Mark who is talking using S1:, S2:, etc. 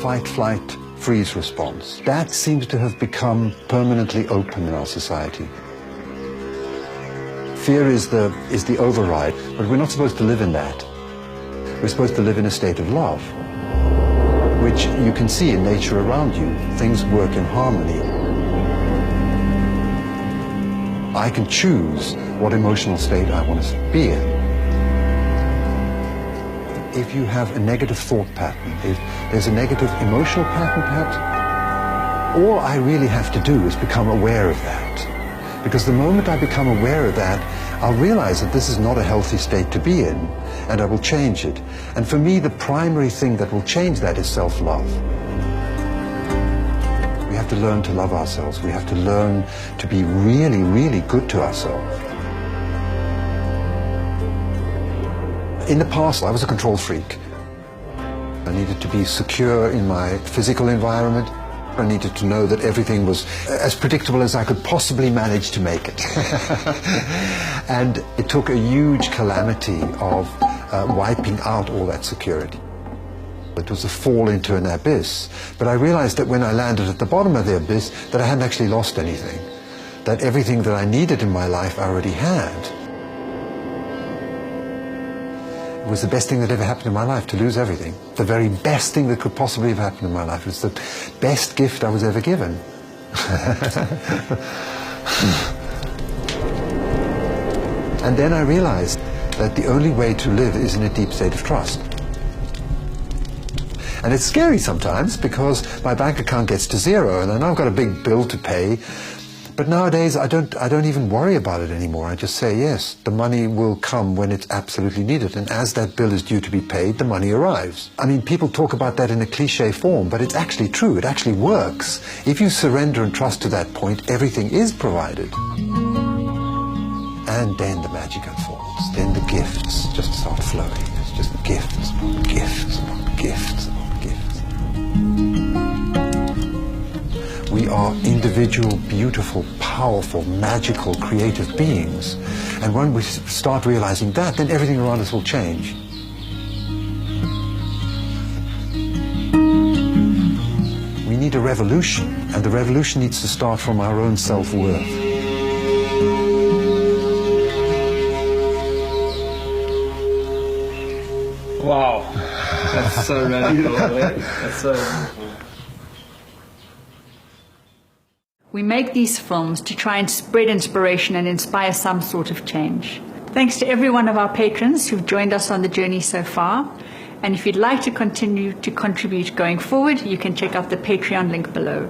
S1: fight-flight freeze response. That seems to have become permanently open in our society. Fear is the override, but we're not supposed to live in that. We're supposed to live in a state of love, which you can see in nature around you. Things work in harmony. I can choose what emotional state I want to be in. If you have a negative thought pattern, if there's a negative emotional pattern perhaps, all I really have to do is become aware of that. Because the moment I become aware of that, I'll realize that this is not a healthy state to be in, and I will change it. And for me, the primary thing that will change that is self-love. We have to learn to love ourselves. We have to learn to be really, really good to ourselves. In the past, I was a control freak. I needed to be secure in my physical environment. I needed to know that everything was as predictable as I could possibly manage to make it. And it took a huge calamity of wiping out all that security. It was a fall into an abyss. But I realized that when I landed at the bottom of the abyss, that I hadn't actually lost anything. That everything that I needed in my life I already had. It was the best thing that ever happened in my life, to lose everything. The very best thing that could possibly have happened in my life. It was the best gift I was ever given. And then I realized that the only way to live is in a deep state of trust. And it's scary sometimes because my bank account gets to zero and then I've got a big bill to pay. But nowadays I don't even worry about it anymore. I just say, yes, the money will come when it's absolutely needed. And as that bill is due to be paid, the money arrives. I mean, people talk about that in a cliche form, but it's actually true. It actually works. If you surrender and trust to that point, everything is provided. And then the magic unfolds. Then the gifts just start flowing. It's just gifts upon gifts upon gifts upon gifts. We are individual, beautiful, powerful, magical, creative beings. And when we start realizing that, then everything around us will change. We need a revolution, and the revolution needs to start from our own self-worth.
S2: Wow, that's so radical. That's so...
S3: We make these films to try and spread inspiration and inspire some sort of change. Thanks to every one of our patrons who've joined us on the journey so far. And if you'd like to continue to contribute going forward, you can check out the Patreon link below.